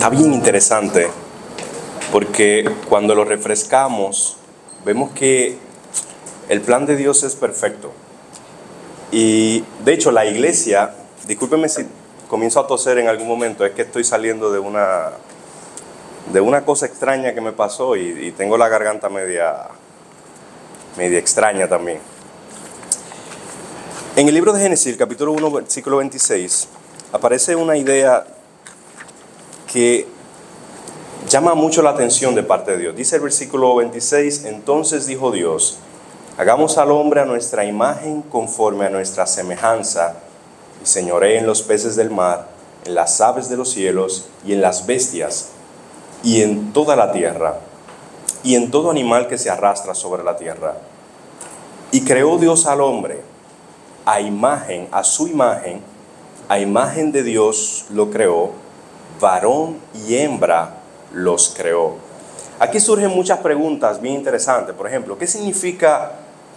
Está bien interesante porque cuando lo refrescamos vemos que el plan de Dios es perfecto. Y de hecho la iglesia, discúlpenme si comienzo a toser en algún momento, es que estoy saliendo de una cosa extraña que me pasó y tengo la garganta media extraña también. En el libro de Génesis, capítulo 1, versículo 26, aparece una idea que llama mucho la atención de parte de Dios. Dice el versículo 26, entonces dijo Dios, hagamos al hombre a nuestra imagen conforme a nuestra semejanza, y señoree en los peces del mar, en las aves de los cielos, y en las bestias, y en toda la tierra, y en todo animal que se arrastra sobre la tierra. Y creó Dios al hombre, a su imagen, a imagen de Dios lo creó, varón y hembra los creó. Aquí surgen muchas preguntas bien interesantes. Por ejemplo, ¿qué significa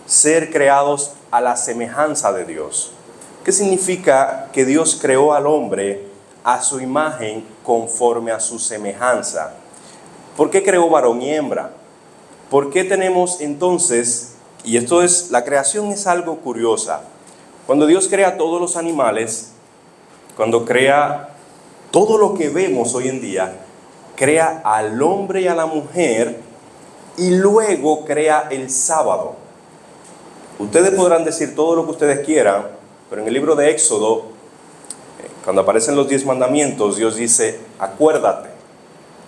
ser creados a la semejanza de Dios? ¿Qué significa que Dios creó al hombre a su imagen conforme a su semejanza? ¿Por qué creó varón y hembra? ¿Por qué tenemos entonces, y la creación es algo curiosa, cuando Dios crea todos los animales, cuando crea todo lo que vemos hoy en día, crea al hombre y a la mujer y luego crea el sábado. Ustedes podrán decir todo lo que ustedes quieran, pero en el libro de Éxodo, cuando aparecen los 10 mandamientos, Dios dice, acuérdate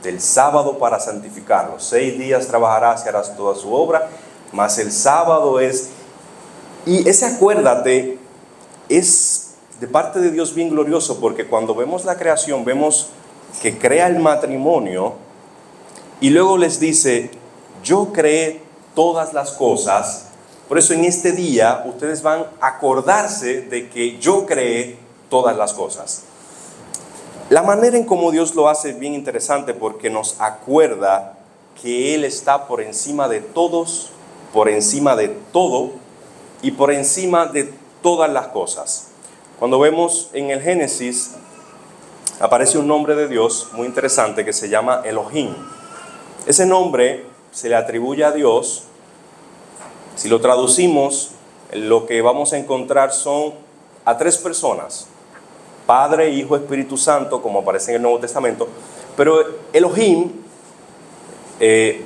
del sábado para santificarlo. 6 días trabajarás y harás toda su obra, mas el sábado es... Y ese acuérdate es de parte de Dios bien glorioso, porque cuando vemos la creación, vemos que crea el matrimonio y luego les dice, yo creé todas las cosas, por eso en este día ustedes van a acordarse de que yo creé todas las cosas. La manera en cómo Dios lo hace es bien interesante porque nos acuerda que Él está por encima de todos, por encima de todo y por encima de todas las cosas. Cuando vemos en el Génesis, aparece un nombre de Dios muy interesante que se llama Elohim. Ese nombre se le atribuye a Dios. Si lo traducimos, lo que vamos a encontrar son a 3 personas, Padre, Hijo, Espíritu Santo, como aparece en el Nuevo Testamento. Pero Elohim,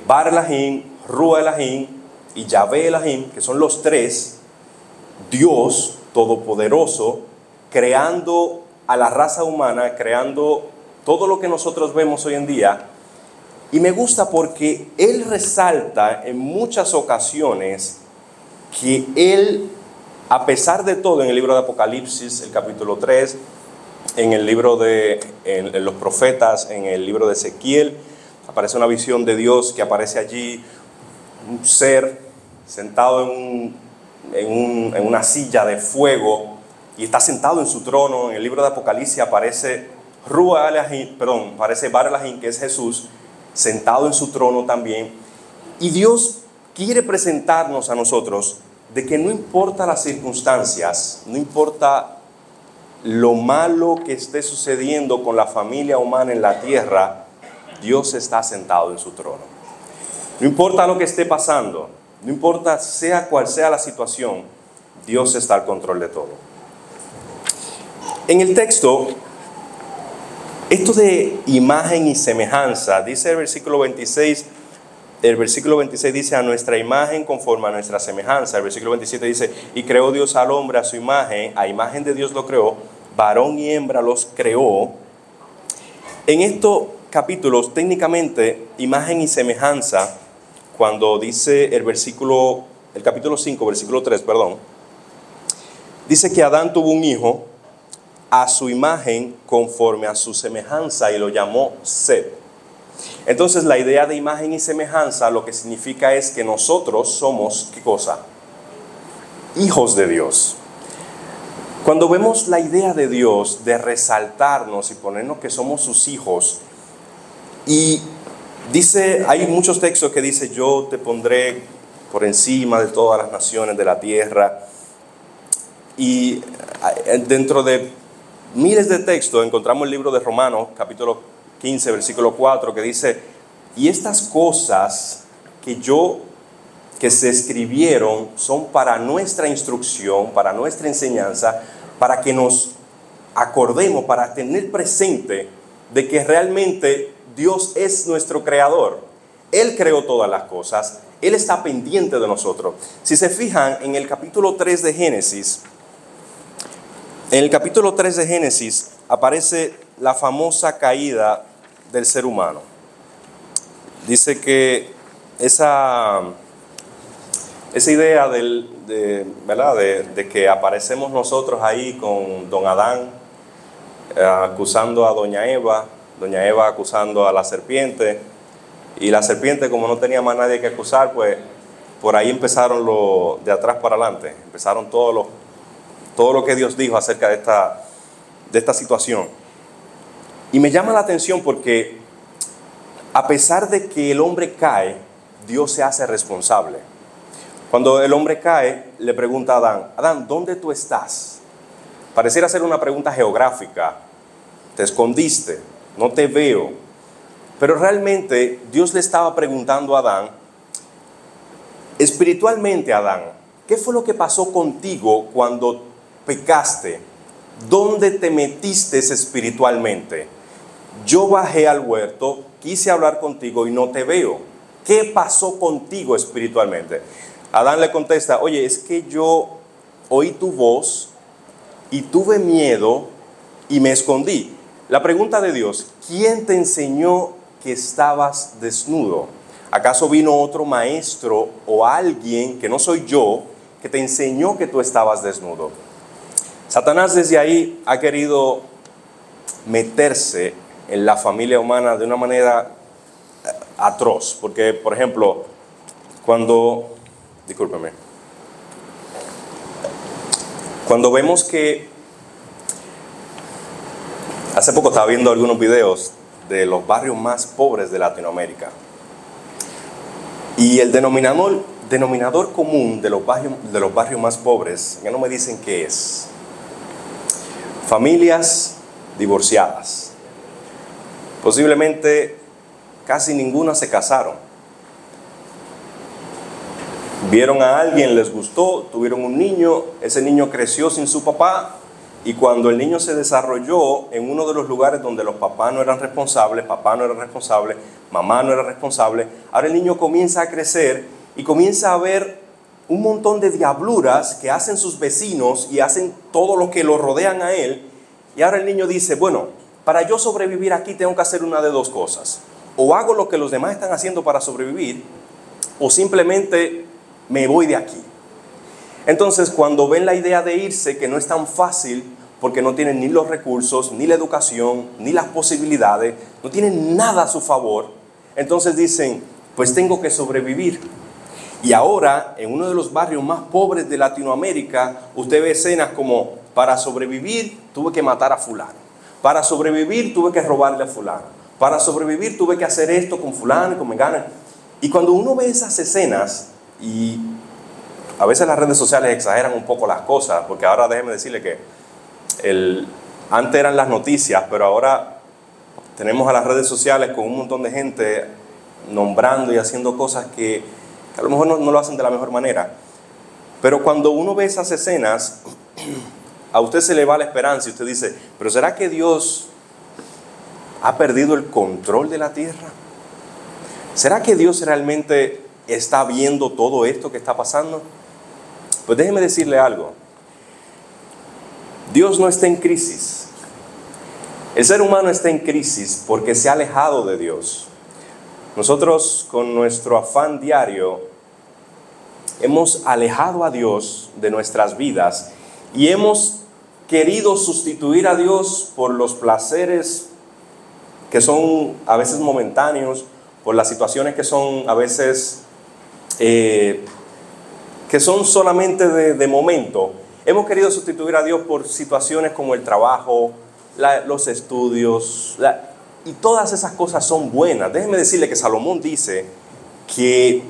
Bar Elohim, Rúa Elohim y Yahvé Elohim, que son los 3, Dios Todopoderoso, creando a la raza humana, creando todo lo que nosotros vemos hoy en día. Y me gusta porque Él resalta en muchas ocasiones que Él, a pesar de todo, en el libro de Apocalipsis, el capítulo 3, en el libro en los profetas, en el libro de Ezequiel, aparece una visión de Dios que aparece allí, un ser sentado en una silla de fuego, y está sentado en su trono. En el libro de Apocalipsis aparece aparece Bar Elohim, que es Jesús, sentado en su trono también. Y Dios quiere presentarnos a nosotros de que no importa las circunstancias, no importa lo malo que esté sucediendo con la familia humana en la tierra, Dios está sentado en su trono. No importa lo que esté pasando, no importa sea cual sea la situación, Dios está al control de todo. En el texto, esto de imagen y semejanza, dice el versículo 26 dice a nuestra imagen conforme a nuestra semejanza. El versículo 27 dice, y creó Dios al hombre a su imagen, a imagen de Dios lo creó, varón y hembra los creó. En estos capítulos, técnicamente, imagen y semejanza, cuando dice el capítulo 5, versículo 3, dice que Adán tuvo un hijo a su imagen conforme a su semejanza y lo llamó Set. Entonces la idea de imagen y semejanza lo que significa es que nosotros somos, ¿qué cosa? Hijos de Dios. Cuando vemos la idea de Dios de resaltarnos y ponernos que somos sus hijos, y hay muchos textos que dice, yo te pondré por encima de todas las naciones de la tierra, y dentro de miles de textos encontramos el libro de Romanos, capítulo 15, versículo 4, que dice, y estas cosas que se escribieron son para nuestra instrucción, para nuestra enseñanza, para que nos acordemos, para tener presente de que realmente Dios es nuestro creador. Él creó todas las cosas, Él está pendiente de nosotros. Si se fijan en el capítulo 3 de Génesis, aparece la famosa caída del ser humano. Dice que esa idea ¿verdad? de que aparecemos nosotros ahí con don Adán acusando a doña Eva acusando a la serpiente, y la serpiente, como no tenía más nadie que acusar, pues por ahí empezaron de atrás para adelante, empezaron todo lo que Dios dijo acerca de esta situación. Y me llama la atención porque a pesar de que el hombre cae, Dios se hace responsable. Cuando el hombre cae, le pregunta a Adán, Adán, ¿dónde tú estás? Pareciera ser una pregunta geográfica. Te escondiste, no te veo. Pero realmente Dios le estaba preguntando a Adán, espiritualmente, Adán, ¿qué fue lo que pasó contigo cuando pecaste? ¿Dónde te metiste espiritualmente? Yo bajé al huerto, quise hablar contigo y no te veo. ¿Qué pasó contigo espiritualmente? Adán le contesta, oye, es que yo oí tu voz y tuve miedo y me escondí. La pregunta de Dios, ¿quién te enseñó que estabas desnudo? ¿Acaso vino otro maestro o alguien que no soy yo que te enseñó que tú estabas desnudo? Satanás desde ahí ha querido meterse en la familia humana de una manera atroz. Porque, por ejemplo, cuando vemos que hace poco estaba viendo algunos videos de los barrios más pobres de Latinoamérica, y el denominador común de los barrios más pobres, ya no me dicen qué es: familias divorciadas. Posiblemente casi ninguna se casaron. Vieron a alguien, les gustó, tuvieron un niño, ese niño creció sin su papá, y cuando el niño se desarrolló en uno de los lugares donde los papás no eran responsables, papá no era responsable, mamá no era responsable, ahora el niño comienza a crecer y comienza a ver un montón de diabluras que hacen sus vecinos y hacen todo lo que lo rodean a él, y ahora el niño dice, bueno, para yo sobrevivir aquí tengo que hacer una de dos cosas: o hago lo que los demás están haciendo para sobrevivir, o simplemente me voy de aquí. Entonces, cuando ven la idea de irse, que no es tan fácil, porque no tienen ni los recursos, ni la educación, ni las posibilidades, no tienen nada a su favor, entonces dicen, pues tengo que sobrevivir. Y ahora, en uno de los barrios más pobres de Latinoamérica, usted ve escenas como, para sobrevivir tuve que matar a fulano, para sobrevivir tuve que robarle a fulano, para sobrevivir tuve que hacer esto con fulano y con mengana. Y cuando uno ve esas escenas, y a veces las redes sociales exageran un poco las cosas, porque ahora déjeme decirle que antes eran las noticias, pero ahora tenemos a las redes sociales con un montón de gente nombrando y haciendo cosas que a lo mejor no lo hacen de la mejor manera. Pero cuando uno ve esas escenas, a usted se le va la esperanza y usted dice, ¿pero será que Dios ha perdido el control de la tierra? ¿Será que Dios realmente está viendo todo esto que está pasando? Pues déjeme decirle algo. Dios no está en crisis. El ser humano está en crisis porque se ha alejado de Dios. Nosotros, con nuestro afán diario, hemos alejado a Dios de nuestras vidas y hemos querido sustituir a Dios por los placeres que son a veces momentáneos, por las situaciones que son a veces que son solamente de momento. Hemos querido sustituir a Dios por situaciones como el trabajo, los estudios, y todas esas cosas son buenas. Déjeme decirle que Salomón dice que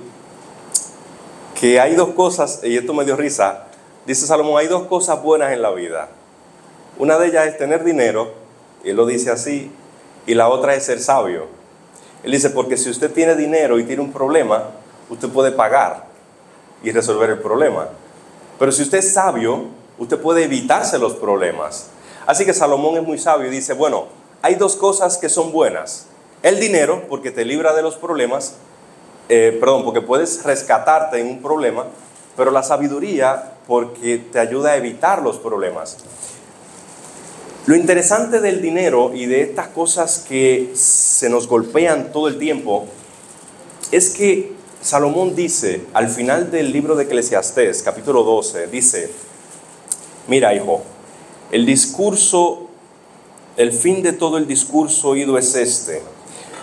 hay dos cosas, y esto me dio risa. Dice Salomón, hay dos cosas buenas en la vida. Una de ellas es tener dinero, y él lo dice así, y la otra es ser sabio. Él dice, porque si usted tiene dinero y tiene un problema, usted puede pagar y resolver el problema. Pero si usted es sabio, usted puede evitarse los problemas. Así que Salomón es muy sabio y dice, bueno, hay dos cosas que son buenas. El dinero, porque te libra de los problemas, porque puedes rescatarte en un problema, pero la sabiduría, porque te ayuda a evitar los problemas. Lo interesante del dinero y de estas cosas que se nos golpean todo el tiempo, es que Salomón dice, al final del libro de Eclesiastés, capítulo 12, dice, mira, hijo, el fin de todo el discurso oído es este.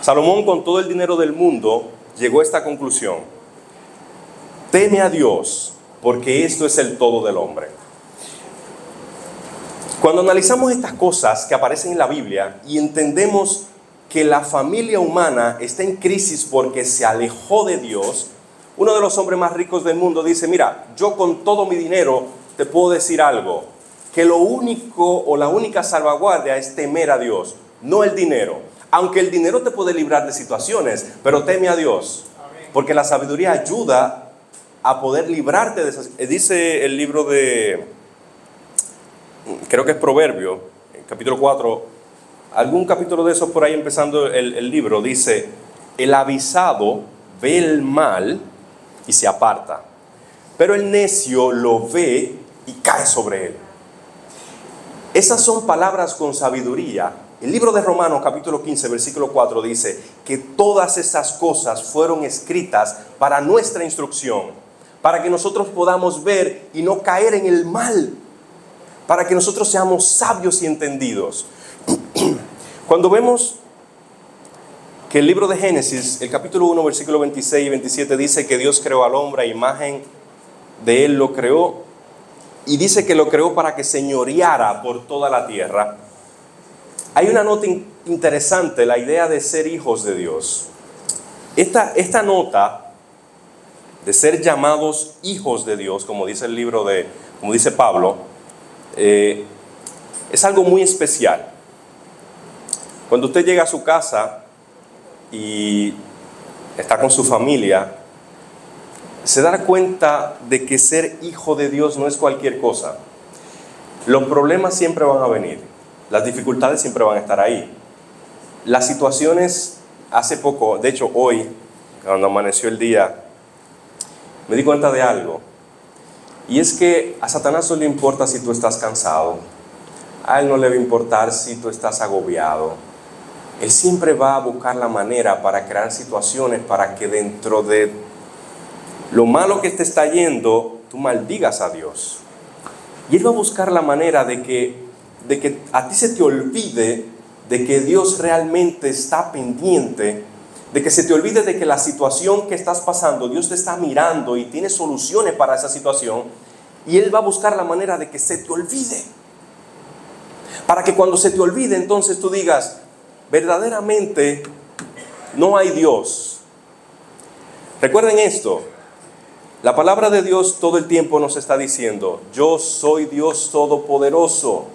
Salomón, con todo el dinero del mundo, llegó a esta conclusión: teme a Dios, porque esto es el todo del hombre. Cuando analizamos estas cosas que aparecen en la Biblia y entendemos que la familia humana está en crisis porque se alejó de Dios, uno de los hombres más ricos del mundo dice, mira, yo con todo mi dinero te puedo decir algo, que lo único o la única salvaguardia es temer a Dios, no el dinero. Aunque el dinero te puede librar de situaciones, pero teme a Dios, porque la sabiduría ayuda a poder librarte de esas. Dice el libro de, creo que es Proverbio, capítulo 4, algún capítulo de esos por ahí empezando el libro, dice, el avisado ve el mal y se aparta, pero el necio lo ve y cae sobre él. Esas son palabras con sabiduría. El libro de Romanos, capítulo 15, versículo 4, dice que todas esas cosas fueron escritas para nuestra instrucción, para que nosotros podamos ver y no caer en el mal, para que nosotros seamos sabios y entendidos. Cuando vemos que el libro de Génesis, el capítulo 1, versículo 26 y 27, dice que Dios creó al hombre a imagen de él lo creó, y dice que lo creó para que señoreara por toda la tierra. Hay una nota interesante, la idea de ser hijos de Dios. Esta nota de ser llamados hijos de Dios, como dice el libro como dice Pablo, es algo muy especial. Cuando usted llega a su casa y está con su familia, se da cuenta de que ser hijo de Dios no es cualquier cosa. Los problemas siempre van a venir, las dificultades siempre van a estar ahí. Las situaciones, hace poco, de hecho hoy, cuando amaneció el día, me di cuenta de algo. Y es que a Satanás no le importa si tú estás cansado, a él no le va a importar si tú estás agobiado. Él siempre va a buscar la manera para crear situaciones para que dentro de lo malo que te está yendo, tú maldigas a Dios. Y Él va a buscar la manera de que a ti se te olvide de que Dios realmente está pendiente, de que se te olvide de que la situación que estás pasando, Dios te está mirando y tiene soluciones para esa situación. Y Él va a buscar la manera de que se te olvide. Para que cuando se te olvide, entonces tú digas, verdaderamente no hay Dios. Recuerden esto. La palabra de Dios todo el tiempo nos está diciendo, yo soy Dios todopoderoso,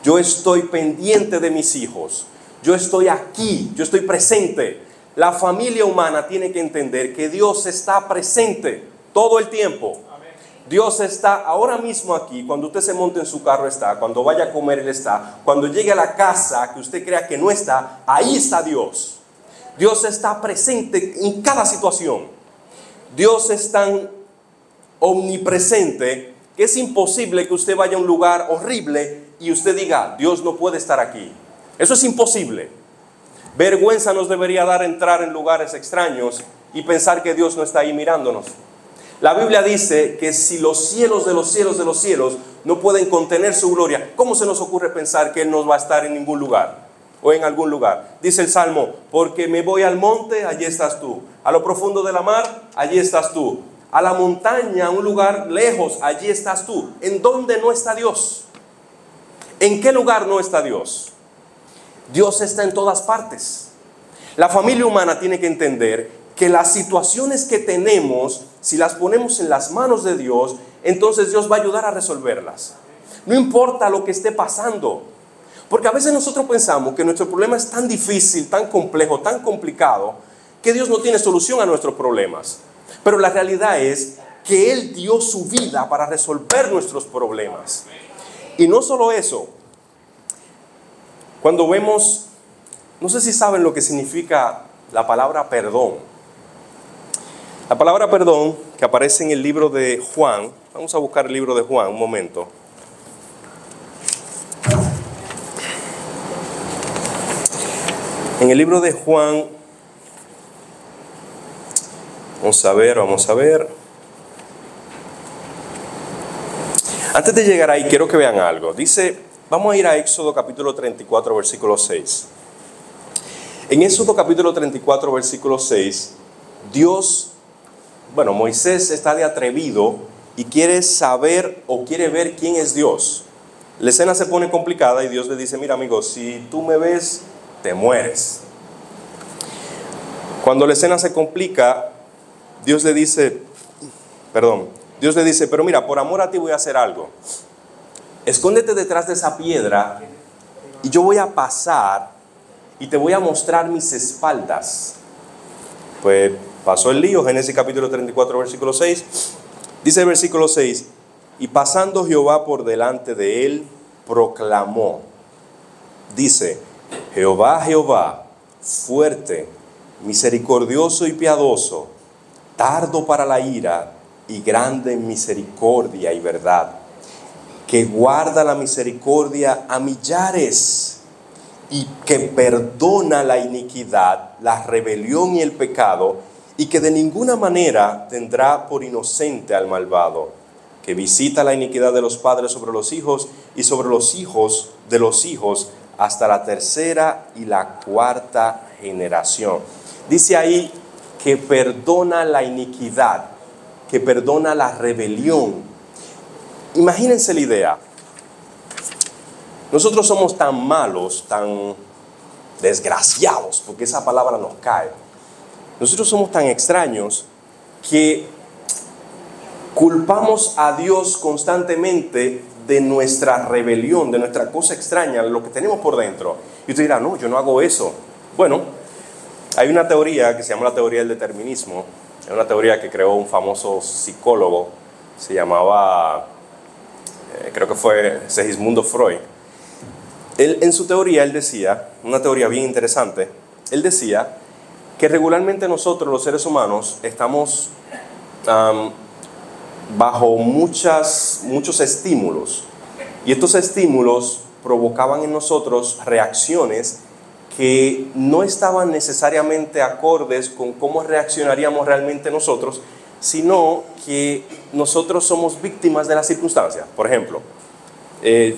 yo estoy pendiente de mis hijos, yo estoy aquí, yo estoy presente. La familia humana tiene que entender que Dios está presente todo el tiempo. Dios está ahora mismo aquí, cuando usted se monte en su carro está, cuando vaya a comer Él está, cuando llegue a la casa que usted crea que no está, ahí está Dios. Dios está presente en cada situación. Dios es tan omnipresente que es imposible que usted vaya a un lugar horrible y usted diga, Dios no puede estar aquí. Eso es imposible. Vergüenza nos debería dar entrar en lugares extraños y pensar que Dios no está ahí mirándonos. La Biblia dice que si los cielos de los cielos de los cielos no pueden contener su gloria, ¿cómo se nos ocurre pensar que Él no va a estar en ningún lugar o en algún lugar? Dice el Salmo, porque me voy al monte, allí estás tú. A lo profundo de la mar, allí estás tú. A la montaña, a un lugar lejos, allí estás tú. ¿En dónde no está Dios? ¿En qué lugar no está Dios? Dios está en todas partes. La familia humana tiene que entender que las situaciones que tenemos, si las ponemos en las manos de Dios, entonces Dios va a ayudar a resolverlas. No importa lo que esté pasando, Porque a veces nosotros pensamos que nuestro problema es tan difícil, tan complejo, tan complicado, que Dios no tiene solución a nuestros problemas. Pero la realidad es que Él dio su vida para resolver nuestros problemas. Y no solo eso, cuando vemos, no sé si saben lo que significa la palabra perdón. La palabra perdón que aparece en el libro de Juan, vamos a buscar el libro de Juan un momento. En el libro de Juan, vamos a ver. Antes de llegar ahí, quiero que vean algo. Dice, vamos a ir a Éxodo capítulo 34, versículo 6. En Éxodo capítulo 34, versículo 6, Moisés está de atrevido y quiere saber o quiere ver quién es Dios. La escena se pone complicada y Dios le dice, mira amigo, si tú me ves, te mueres. Cuando la escena se complica, Dios le dice, pero mira, por amor a ti voy a hacer algo. Escóndete detrás de esa piedra y yo voy a pasar y te voy a mostrar mis espaldas. Pues pasó el lío, Génesis capítulo 34, versículo 6. Dice el versículo 6, y pasando Jehová por delante de él, proclamó. Dice, Jehová, Jehová, fuerte, misericordioso y piadoso, tardo para la ira y grande en misericordia y verdad, que guarda la misericordia a millares y que perdona la iniquidad, la rebelión y el pecado, y que de ninguna manera tendrá por inocente al malvado, que visita la iniquidad de los padres sobre los hijos y sobre los hijos de los hijos hasta la tercera y la cuarta generación. Dice ahí que perdona la iniquidad, que perdona la rebelión. Imagínense la idea. Nosotros somos tan malos, tan desgraciados, porque esa palabra nos cae. Nosotros somos tan extraños que culpamos a Dios constantemente de nuestra rebelión, de nuestra cosa extraña, lo que tenemos por dentro. Y usted dirá, no, yo no hago eso. Bueno, hay una teoría que se llama la teoría del determinismo. Es una teoría que creó un famoso psicólogo, se llamaba, creo que fue Segismundo Freud. En su teoría, él decía, una teoría bien interesante, él decía que regularmente nosotros, los seres humanos, estamos bajo muchos estímulos. Y estos estímulos provocaban en nosotros reacciones que no estaban necesariamente acordes con cómo reaccionaríamos realmente nosotros, sino que nosotros somos víctimas de las circunstancias. Por ejemplo,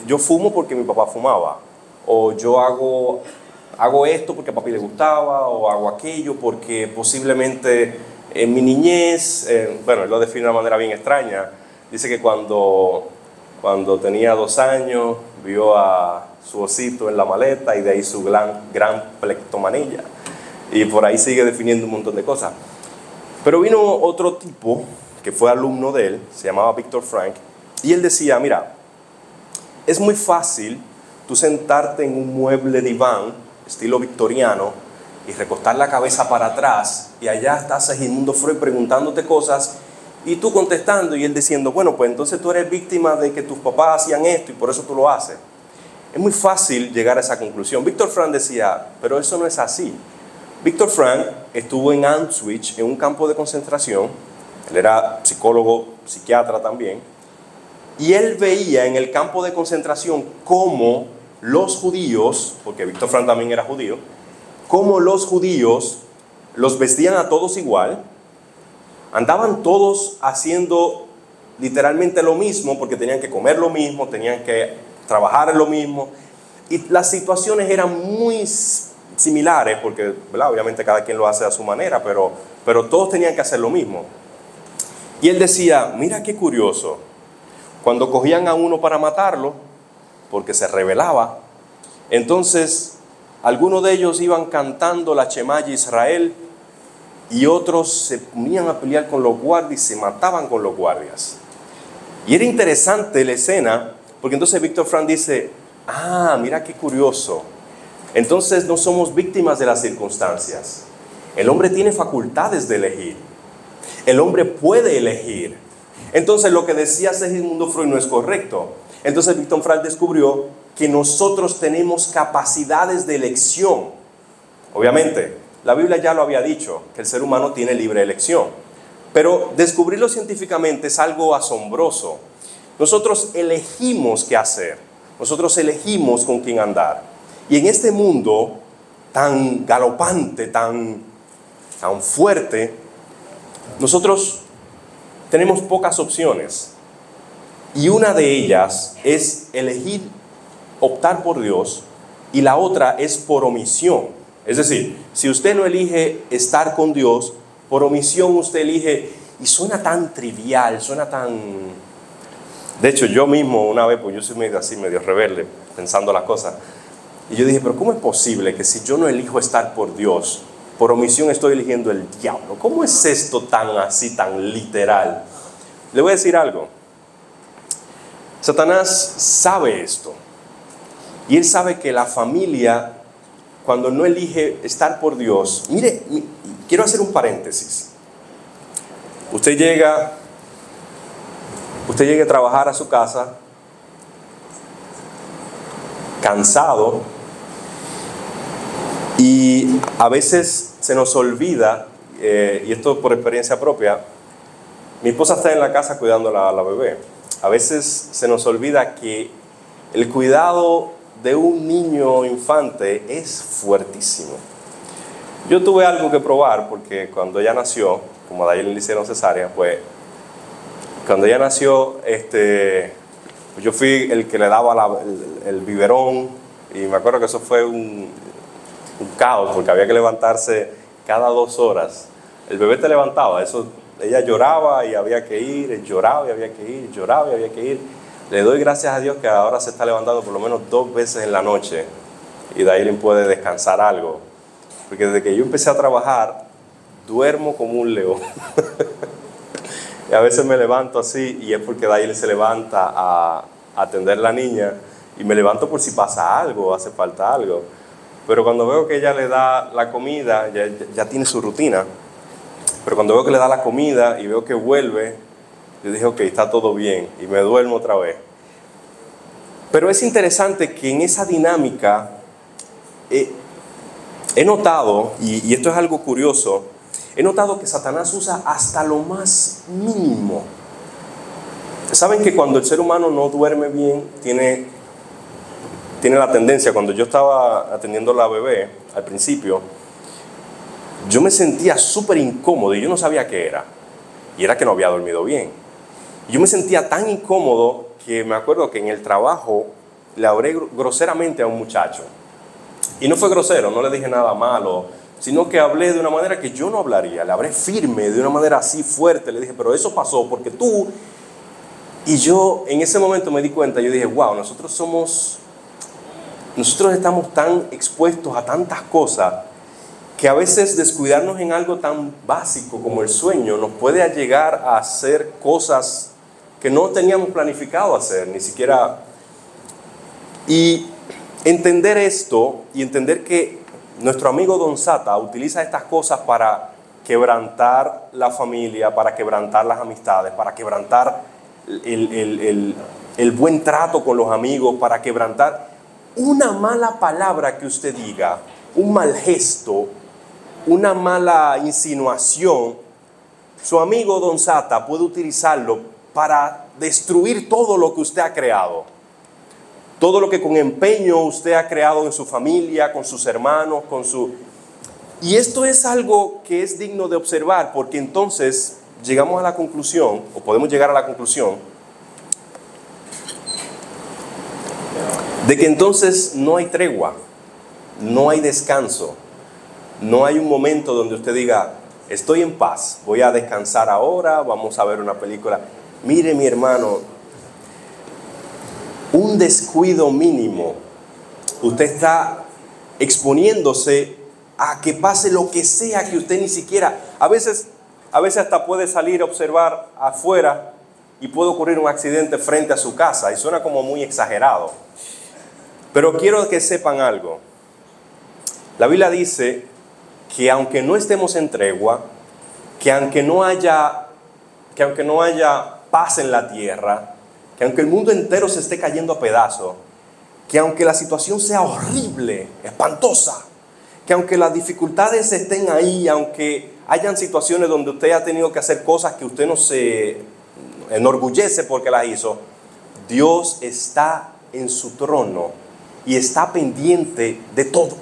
yo fumo porque mi papá fumaba, o yo hago esto porque a papi le gustaba, o hago aquello porque posiblemente en mi niñez, él lo define de una manera bien extraña. Dice que cuando tenía 2 años vio a su osito en la maleta y de ahí su gran plectomanía. Y por ahí sigue definiendo un montón de cosas. Pero vino otro tipo que fue alumno de él, se llamaba Viktor Frankl, y él decía, mira, es muy fácil tú sentarte en un mueble diván, estilo victoriano, y recostar la cabeza para atrás, y allá está Segismundo Freud preguntándote cosas, y tú contestando, y él diciendo, bueno, pues entonces tú eres víctima de que tus papás hacían esto, y por eso tú lo haces. Es muy fácil llegar a esa conclusión. Viktor Frankl decía, pero eso no es así. Viktor Frankl estuvo en Auschwitz, en un campo de concentración. Él era psicólogo, psiquiatra también. Y él veía en el campo de concentración cómo los judíos, porque Viktor Frankl también era judío, cómo los judíos los vestían a todos igual, andaban todos haciendo literalmente lo mismo, porque tenían que comer lo mismo, tenían que trabajar en lo mismo, y las situaciones eran muy similares, porque ¿verdad? Obviamente cada quien lo hace a su manera, pero todos tenían que hacer lo mismo. Y él decía, mira qué curioso, cuando cogían a uno para matarlo, porque se rebelaba, entonces algunos de ellos iban cantando la Shema Israel, y otros se ponían a pelear con los guardias y se mataban con los guardias. Y era interesante la escena, porque entonces Viktor Frankl dice, Ah, mira qué curioso. Entonces no somos víctimas de las circunstancias. El hombre tiene facultades de elegir. El hombre puede elegir. Entonces lo que decía Segismundo Freud no es correcto. Entonces Viktor Frankl descubrió que nosotros tenemos capacidades de elección. Obviamente, la Biblia ya lo había dicho, que el ser humano tiene libre elección. Pero descubrirlo científicamente es algo asombroso. Nosotros elegimos qué hacer. Nosotros elegimos con quién andar. Y en este mundo tan galopante, tan fuerte, nosotros tenemos pocas opciones. Y una de ellas es elegir, optar por Dios, y la otra es por omisión. Es decir, si usted no elige estar con Dios, por omisión usted elige, y suena tan trivial, suena tan... De hecho, yo mismo una vez, pues yo soy medio rebelde, pensando las cosas, y yo dije, pero ¿cómo es posible que si yo no elijo estar por Dios, por omisión estoy eligiendo el diablo? ¿Cómo es esto tan así, tan literal? Le voy a decir algo. Satanás sabe esto. Y él sabe que la familia, cuando no elige estar por Dios... Mire, quiero hacer un paréntesis. Usted llega a trabajar a su casa, cansado, y a veces se nos olvida, y esto por experiencia propia, mi esposa está en la casa cuidando a la bebé. A veces se nos olvida que el cuidado de un niño infante es fuertísimo. Yo tuve algo que probar porque cuando ella nació, como de ahí le hicieron cesárea, pues cuando ella nació, yo fui el que le daba el biberón, y me acuerdo que eso fue un caos porque había que levantarse cada 2 horas. El bebé te levantaba, ella lloraba y había que ir, lloraba y había que ir, lloraba y había que ir. Le doy gracias a Dios que ahora se está levantando por lo menos 2 veces en la noche y de ahí le puede descansar algo. Porque desde que yo empecé a trabajar, duermo como un león. Y a veces me levanto así y es porque de ahí se levanta a atender a la niña y me levanto por si pasa algo, hace falta algo. Pero cuando veo que ella le da la comida, ya tiene su rutina. Pero cuando veo que le da la comida y veo que vuelve, yo dije, ok, está todo bien, y me duermo otra vez. Pero es interesante que en esa dinámica he notado, y esto es algo curioso, he notado que Satanás usa hasta lo más mínimo. ¿Saben que cuando el ser humano no duerme bien, tiene la tendencia? Cuando yo estaba atendiendo a la bebé, al principio, yo me sentía súper incómodo y yo no sabía qué era. Y era que no había dormido bien. Yo me sentía tan incómodo que me acuerdo que en el trabajo le hablé groseramente a un muchacho. Y no fue grosero, no le dije nada malo, sino que hablé de una manera que yo no hablaría. Le hablé firme, de una manera así fuerte. Le dije, pero eso pasó porque tú... Y yo en ese momento me di cuenta, yo dije, wow, nosotros estamos tan expuestos a tantas cosas que a veces descuidarnos en algo tan básico como el sueño nos puede llegar a hacer cosas que no teníamos planificado hacer, ni siquiera. Y entender esto y entender que nuestro amigo Don Sata utiliza estas cosas para quebrantar la familia, para quebrantar las amistades, para quebrantar el buen trato con los amigos, para quebrantar una mala palabra que usted diga, un mal gesto, una mala insinuación. Su amigo Don Sata puede utilizarlo para destruir todo lo que usted ha creado. Todo lo que con empeño usted ha creado en su familia, con sus hermanos, Y esto es algo que es digno de observar, porque entonces llegamos a la conclusión, o podemos llegar a la conclusión, de que entonces no hay tregua, no hay descanso. No hay un momento donde usted diga, estoy en paz, voy a descansar ahora, vamos a ver una película. Mire, mi hermano, un descuido mínimo, usted está exponiéndose a que pase lo que sea que usted ni siquiera... A veces hasta puede salir a observar afuera y puede ocurrir un accidente frente a su casa, y suena como muy exagerado. Pero quiero que sepan algo. La Biblia dice que aunque no estemos en tregua, que aunque no haya paz en la tierra, que aunque el mundo entero se esté cayendo a pedazos, que aunque la situación sea horrible, espantosa, que aunque las dificultades estén ahí, aunque hayan situaciones donde usted ha tenido que hacer cosas que usted no se enorgullece porque las hizo, Dios está en su trono y está pendiente de todo.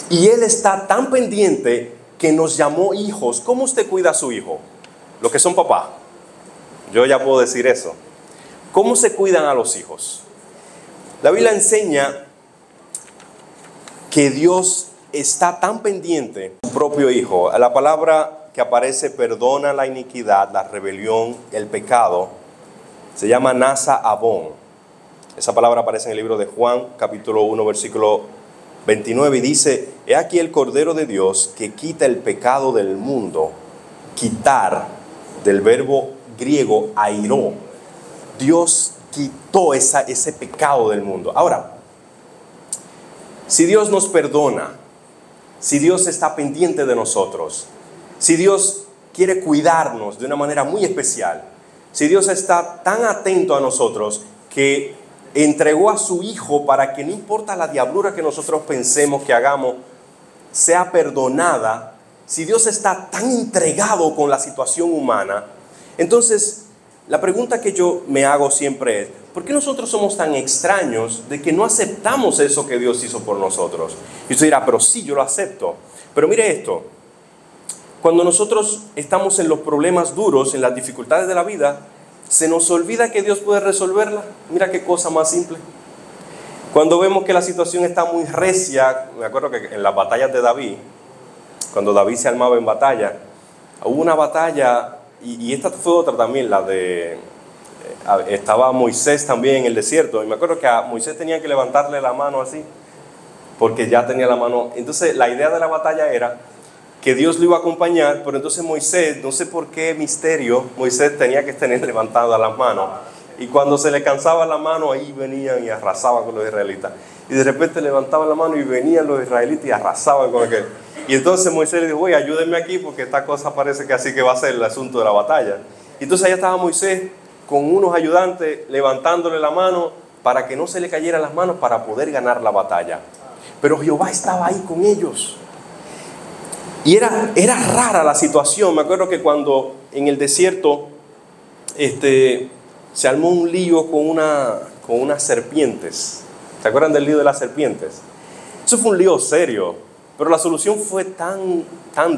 Y Él está tan pendiente que nos llamó hijos. ¿Cómo usted cuida a su hijo? Los que son papás. Yo ya puedo decir eso. ¿Cómo se cuidan a los hijos? La Biblia enseña que Dios está tan pendiente de su propio hijo. La palabra que aparece, perdona la iniquidad, la rebelión, el pecado, se llama Nasa Abón. Esa palabra aparece en el libro de Juan, capítulo 1, versículo 29, y dice: he aquí el Cordero de Dios que quita el pecado del mundo. Quitar, del verbo griego airó. Dios quitó ese pecado del mundo. Ahora, si Dios nos perdona, si Dios está pendiente de nosotros, si Dios quiere cuidarnos de una manera muy especial, si Dios está tan atento a nosotros que entregó a su Hijo para que no importa la diablura que nosotros pensemos que hagamos, sea perdonada, si Dios está tan entregado con la situación humana, entonces la pregunta que yo me hago siempre es: ¿por qué nosotros somos tan extraños de que no aceptamos eso que Dios hizo por nosotros? Y usted dirá: pero sí, yo lo acepto. Pero mire esto, cuando nosotros estamos en los problemas duros, en las dificultades de la vida, se nos olvida que Dios puede resolverla. Mira qué cosa más simple. Cuando vemos que la situación está muy recia, me acuerdo que en las batallas de David, cuando David se armaba en batalla, hubo una batalla, y esta fue otra también, la de... estaba Moisés también en el desierto, y me acuerdo que a Moisés tenía que levantarle la mano así, porque ya tenía la mano. Entonces la idea de la batalla era que Dios lo iba a acompañar, pero entonces Moisés, no sé por qué misterio, Moisés tenía que tener levantadas las manos, y cuando se le cansaba la mano, ahí venían y arrasaban con los israelitas, y de repente levantaban la mano y venían los israelitas y arrasaban con aquel. Y entonces Moisés le dijo: oye, ayúdenme aquí porque esta cosa parece que así que va a ser el asunto de la batalla. Y entonces allá estaba Moisés con unos ayudantes levantándole la mano para que no se le cayeran las manos para poder ganar la batalla. Pero Jehová estaba ahí con ellos. Y era rara la situación. Me acuerdo que cuando en el desierto se armó un lío con unas serpientes. ¿Se acuerdan del lío de las serpientes? Eso fue un lío serio, pero la solución fue tan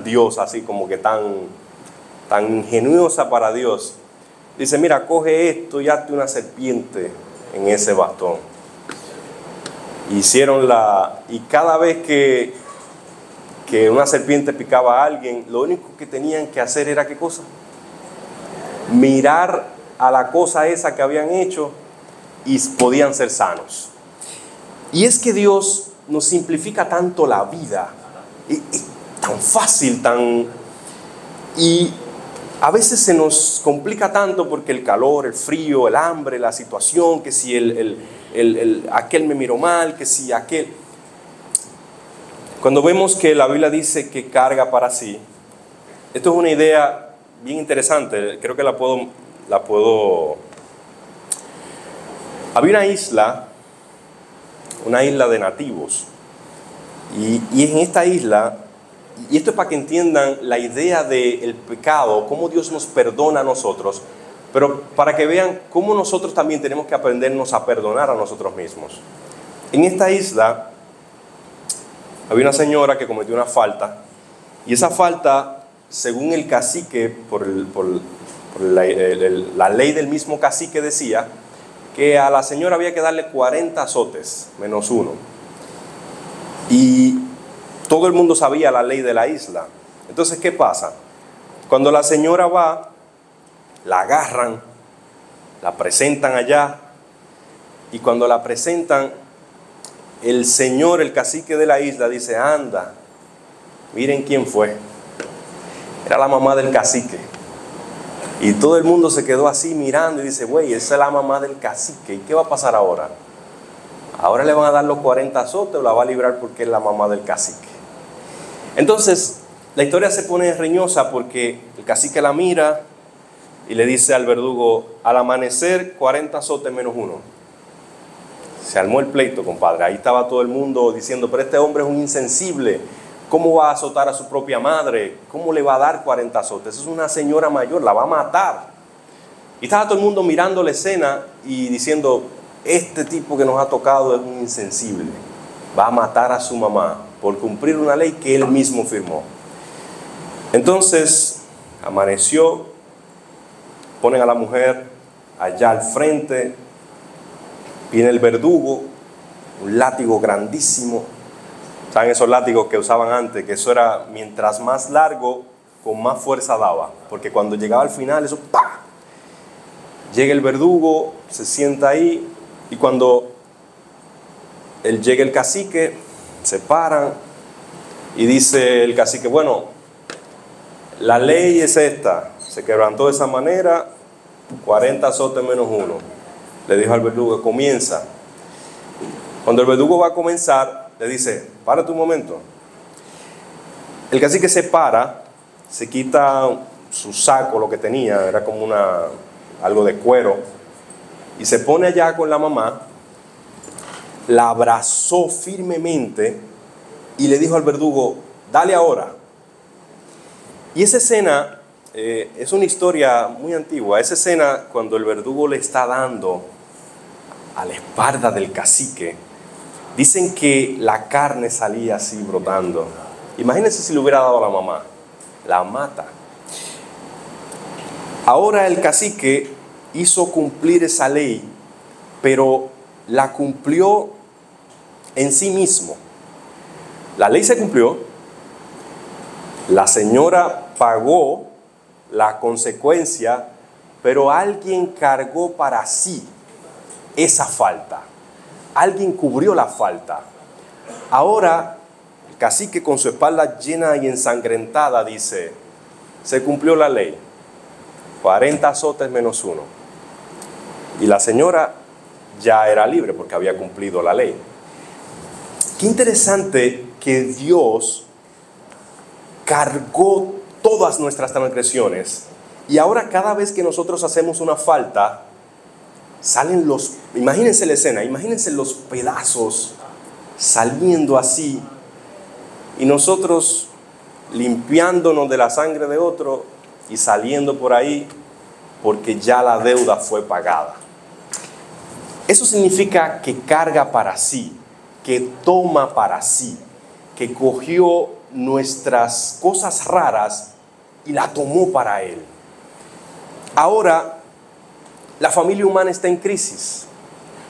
Dios, así como que tan ingeniosa para Dios. Dice: mira, coge esto y hazte una serpiente en ese bastón. Y cada vez que una serpiente picaba a alguien, lo único que tenían que hacer era ¿qué cosa? Mirar a la cosa esa que habían hecho y podían ser sanos. Y es que Dios nos simplifica tanto la vida, y tan fácil, y a veces se nos complica tanto porque el calor, el frío, el hambre, la situación, que si aquel me miró mal, que si aquel. Cuando vemos que la Biblia dice que carga para sí, esto es una idea bien interesante, creo que la puedo. Había una isla de nativos, y en esta isla, y esto es para que entiendan la idea del pecado, cómo Dios nos perdona a nosotros, pero para que vean cómo nosotros también tenemos que aprendernos a perdonar a nosotros mismos. En esta isla había una señora que cometió una falta, y esa falta, según el cacique, por la ley del mismo cacique, decía que a la señora había que darle 40 azotes, menos uno. Y todo el mundo sabía la ley de la isla. Entonces, ¿qué pasa? Cuando la señora va, la agarran, la presentan allá, y cuando la presentan, el señor, el cacique de la isla, dice: anda, miren quién fue. Era la mamá del cacique. Y todo el mundo se quedó así mirando y dice: güey, esa es la mamá del cacique, ¿y qué va a pasar ahora? Ahora le van a dar los 40 azotes o la va a librar porque es la mamá del cacique. Entonces, la historia se pone riñosa porque el cacique la mira y le dice al verdugo, al amanecer 40 azotes menos uno. Se armó el pleito, compadre. Ahí estaba todo el mundo diciendo, pero este hombre es un insensible. ¿Cómo va a azotar a su propia madre? ¿Cómo le va a dar 40 azotes? Es una señora mayor, la va a matar. Y estaba todo el mundo mirando la escena y diciendo, este tipo que nos ha tocado es un insensible. Va a matar a su mamá por cumplir una ley que él mismo firmó. Entonces, amaneció, ponen a la mujer allá al frente, viene el verdugo, un látigo grandísimo. ¿Saben esos látigos que usaban antes? Que eso era, mientras más largo, con más fuerza daba. Porque cuando llegaba al final, eso ¡pah! Llega el verdugo, se sienta ahí, y cuando llega el cacique, se paran, y dice el cacique, bueno, la ley es esta, se quebrantó de esa manera, 40 azotes menos uno. Le dijo al verdugo, comienza. Cuando el verdugo va a comenzar, le dice, párate un momento. El cacique se para, se quita su saco, lo que tenía, era como algo de cuero, y se pone allá con la mamá, la abrazó firmemente y le dijo al verdugo, dale ahora. Y esa escena es una historia muy antigua. Esa escena, cuando el verdugo le está dando a la espalda del cacique, dicen que la carne salía así brotando. Imagínense si le hubiera dado a la mamá. La mata. Ahora el cacique hizo cumplir esa ley, pero la cumplió en sí mismo. La ley se cumplió, la señora pagó la consecuencia, pero alguien cargó para sí esa falta. Alguien cubrió la falta. Ahora, el cacique con su espalda llena y ensangrentada dice, se cumplió la ley, 40 azotes menos uno. Y la señora ya era libre porque había cumplido la ley. Qué interesante que Dios cargó todas nuestras transgresiones. Y ahora cada vez que nosotros hacemos una falta, salen imagínense la escena, imagínense los pedazos saliendo así, y nosotros limpiándonos de la sangre de otro y saliendo por ahí porque ya la deuda fue pagada. Eso significa que carga para sí, que toma para sí, que cogió nuestras cosas raras y la tomó para Él. Ahora, la familia humana está en crisis,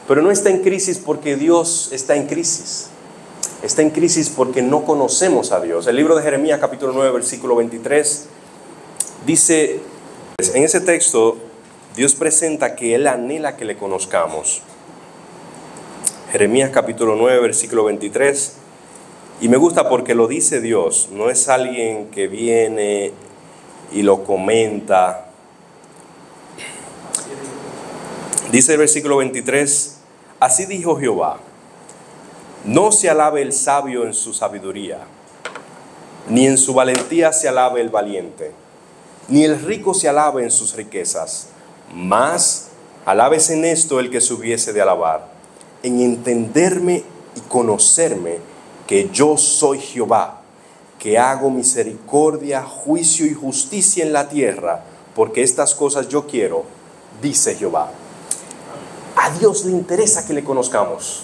pero no está en crisis porque Dios está en crisis. Está en crisis porque no conocemos a Dios. El libro de Jeremías, capítulo 9, versículo 23, dice, en ese texto, Dios presenta que Él anhela que le conozcamos. Jeremías, capítulo 9, versículo 23, y me gusta porque lo dice Dios, no es alguien que viene y lo comenta. Dice el versículo 23, así dijo Jehová, no se alabe el sabio en su sabiduría, ni en su valentía se alabe el valiente, ni el rico se alabe en sus riquezas, mas alábese en esto el que se hubiese de alabar, en entenderme y conocerme que yo soy Jehová, que hago misericordia, juicio y justicia en la tierra, porque estas cosas yo quiero, dice Jehová. A Dios le interesa que le conozcamos.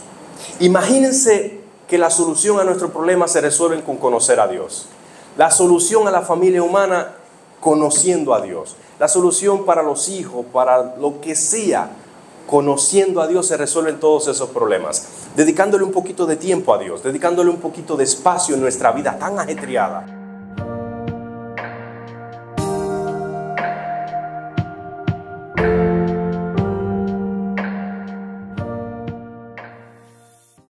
Imagínense que la solución a nuestro problema se resuelve con conocer a Dios. La solución a la familia humana, conociendo a Dios. La solución para los hijos, para lo que sea, conociendo a Dios se resuelven todos esos problemas. Dedicándole un poquito de tiempo a Dios, dedicándole un poquito de espacio en nuestra vida tan ajetreada.